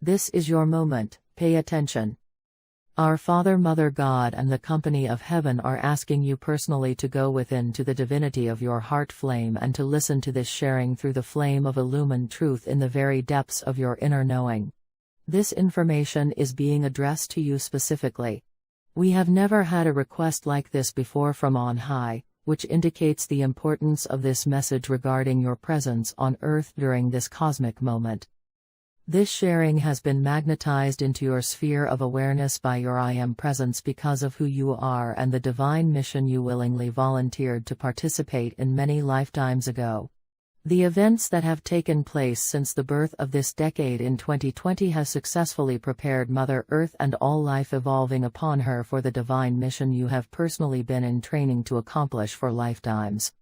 This is your moment, pay attention. Our Father, Mother God and the company of heaven are asking you personally to go within to the divinity of your heart flame and to listen to this sharing through the flame of illumined truth in the very depths of your inner knowing. This information is being addressed to you specifically. We have never had a request like this before from on high, which indicates the importance of this message regarding your presence on earth during this cosmic moment. This sharing has been magnetized into your sphere of awareness by your I Am presence because of who you are and the divine mission you willingly volunteered to participate in many lifetimes ago. The events that have taken place since the birth of this decade in 2020 has successfully prepared Mother Earth and all life evolving upon her for the divine mission you have personally been in training to accomplish for lifetimes.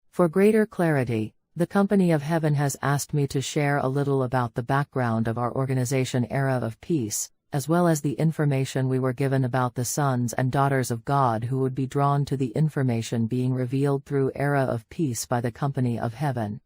For greater clarity, the Company of Heaven has asked me to share a little about the background of our organization Era of Peace, as well as the information we were given about the sons and daughters of God who would be drawn to the information being revealed through Era of Peace by the Company of Heaven.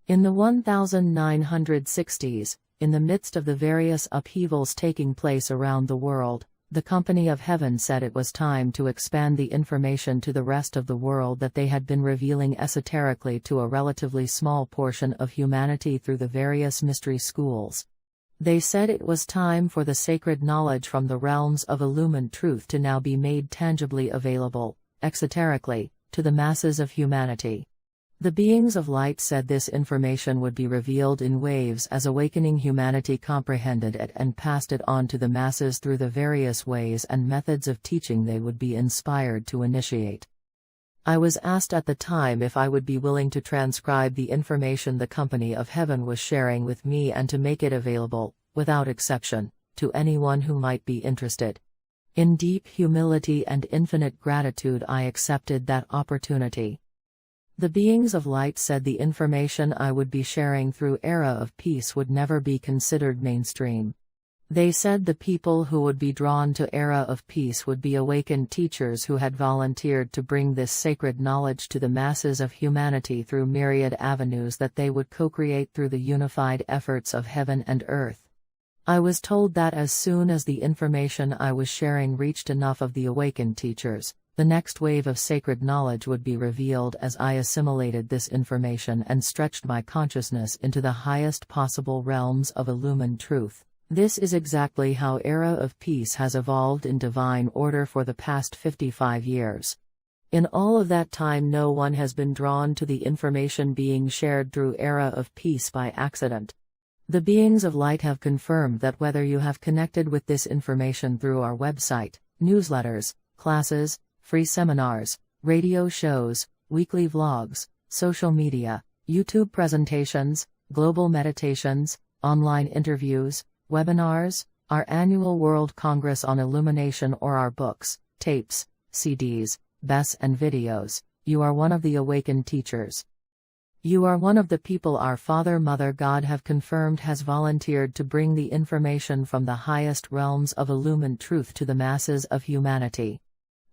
In the 1960s, in the midst of the various upheavals taking place around the world, the Company of Heaven said it was time to expand the information to the rest of the world that they had been revealing esoterically to a relatively small portion of humanity through the various mystery schools. They said it was time for the sacred knowledge from the realms of illumined truth to now be made tangibly available, exoterically, to the masses of humanity. The beings of light said this information would be revealed in waves as awakening humanity comprehended it and passed it on to the masses through the various ways and methods of teaching they would be inspired to initiate. I was asked at the time if I would be willing to transcribe the information the Company of Heaven was sharing with me and to make it available, without exception, to anyone who might be interested. In deep humility and infinite gratitude I accepted that opportunity. The beings of light said the information I would be sharing through Era of Peace would never be considered mainstream. They said the people who would be drawn to Era of Peace would be awakened teachers who had volunteered to bring this sacred knowledge to the masses of humanity through myriad avenues that they would co-create through the unified efforts of heaven and earth. I was told that as soon as the information I was sharing reached enough of the awakened teachers, the next wave of sacred knowledge would be revealed as I assimilated this information and stretched my consciousness into the highest possible realms of illumined truth. This is exactly how Era of Peace has evolved in divine order for the past 55 years. In all of that time no one has been drawn to the information being shared through Era of Peace by accident. The beings of light have confirmed that whether you have connected with this information through our website, newsletters, classes, free seminars, radio shows, weekly vlogs, social media, YouTube presentations, global meditations, online interviews, webinars, our annual World Congress on Illumination or our books, tapes, CDs, BES and videos, you are one of the awakened teachers. You are one of the people our Father Mother God have confirmed has volunteered to bring the information from the highest realms of illumined truth to the masses of humanity.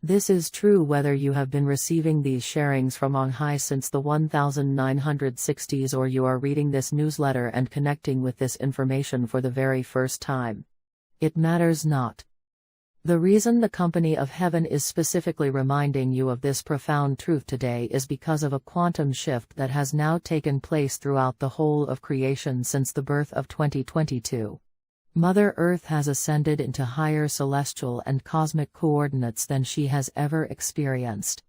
This is true whether you have been receiving these sharings from on high since the 1960s or you are reading this newsletter and connecting with this information for the very first time. It matters not. The reason the Company of Heaven is specifically reminding you of this profound truth today is because of a quantum shift that has now taken place throughout the whole of creation since the birth of 2022. Mother Earth has ascended into higher celestial and cosmic coordinates than she has ever experienced.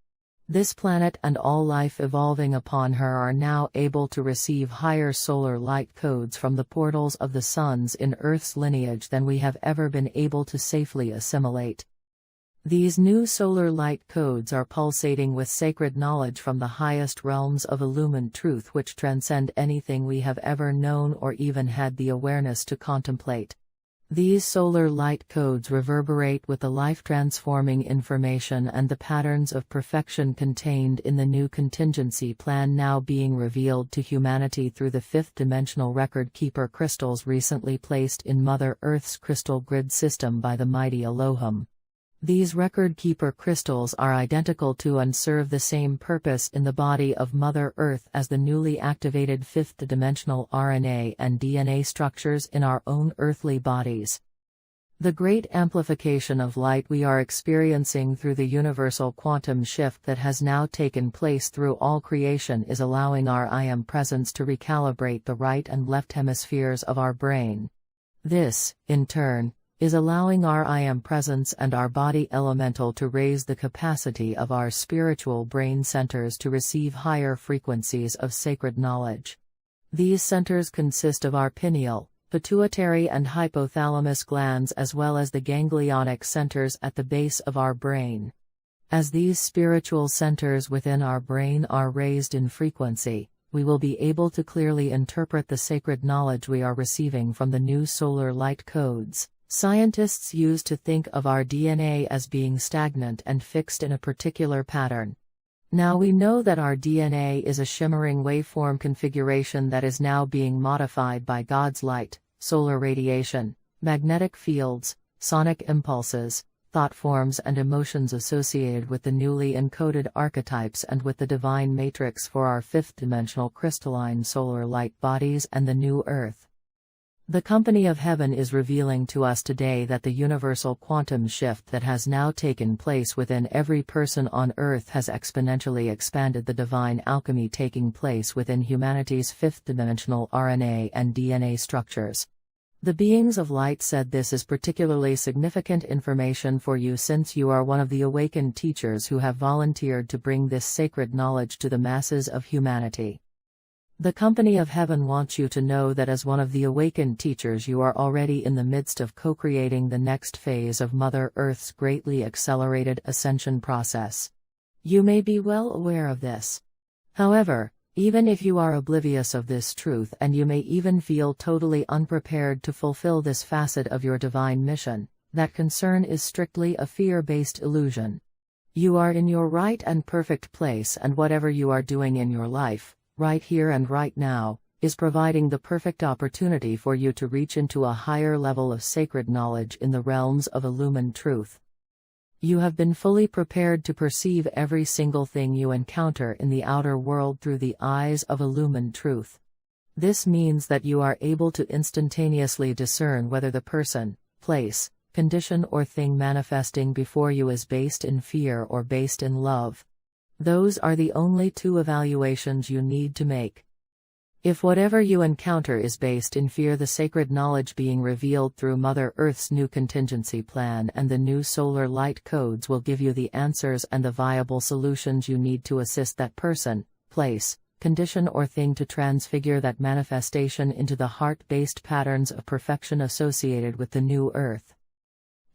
This planet and all life evolving upon her are now able to receive higher solar light codes from the portals of the suns in Earth's lineage than we have ever been able to safely assimilate. These new solar light codes are pulsating with sacred knowledge from the highest realms of illumined truth which transcend anything we have ever known or even had the awareness to contemplate. These solar light codes reverberate with the life-transforming information and the patterns of perfection contained in the new contingency plan now being revealed to humanity through the fifth-dimensional record-keeper crystals recently placed in Mother Earth's crystal grid system by the mighty Elohim. These record-keeper crystals are identical to and serve the same purpose in the body of Mother Earth as the newly activated fifth-dimensional RNA and DNA structures in our own earthly bodies. The great amplification of light we are experiencing through the universal quantum shift that has now taken place through all creation is allowing our I Am presence to recalibrate the right and left hemispheres of our brain. This, in turn, is allowing our I Am presence and our body elemental to raise the capacity of our spiritual brain centers to receive higher frequencies of sacred knowledge. These centers consist of our pineal, pituitary and hypothalamus glands as well as the ganglionic centers at the base of our brain. As these spiritual centers within our brain are raised in frequency, we will be able to clearly interpret the sacred knowledge we are receiving from the new solar light codes. Scientists used to think of our DNA as being stagnant and fixed in a particular pattern. Now we know that our DNA is a shimmering waveform configuration that is now being modified by God's light, solar radiation, magnetic fields, sonic impulses, thought forms and emotions associated with the newly encoded archetypes and with the divine matrix for our fifth-dimensional crystalline solar light bodies and the new Earth. The company of heaven is revealing to us today that the universal quantum shift that has now taken place within every person on Earth has exponentially expanded the divine alchemy taking place within humanity's fifth-dimensional RNA and DNA structures. The beings of light said this is particularly significant information for you since you are one of the awakened teachers who have volunteered to bring this sacred knowledge to the masses of humanity. The company of heaven wants you to know that as one of the awakened teachers you are already in the midst of co-creating the next phase of Mother Earth's greatly accelerated ascension process. You may be well aware of this. However, even if you are oblivious of this truth and you may even feel totally unprepared to fulfill this facet of your divine mission, that concern is strictly a fear-based illusion. You are in your right and perfect place, and whatever you are doing in your life, right here and right now, is providing the perfect opportunity for you to reach into a higher level of sacred knowledge in the realms of illumined truth. You have been fully prepared to perceive every single thing you encounter in the outer world through the eyes of illumined truth. This means that you are able to instantaneously discern whether the person, place, condition or thing manifesting before you is based in fear or based in love. Those are the only two evaluations you need to make. If whatever you encounter is based in fear, the sacred knowledge being revealed through Mother Earth's new contingency plan and the new solar light codes will give you the answers and the viable solutions you need to assist that person, place, condition or thing to transfigure that manifestation into the heart-based patterns of perfection associated with the new Earth.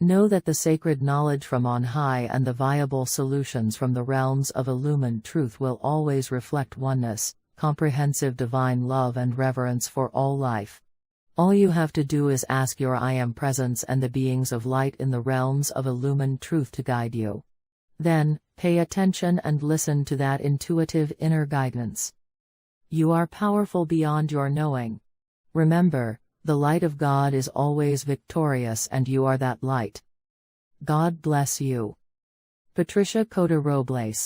Know that the sacred knowledge from on high and the viable solutions from the realms of illumined truth will always reflect oneness, comprehensive divine love and reverence for all life. All you have to do is ask your I Am presence and the beings of light in the realms of illumined truth to guide you. Then, pay attention and listen to that intuitive inner guidance. You are powerful beyond your knowing. Remember, the light of God is always victorious and you are that light. God bless you. Patricia Cota Robles.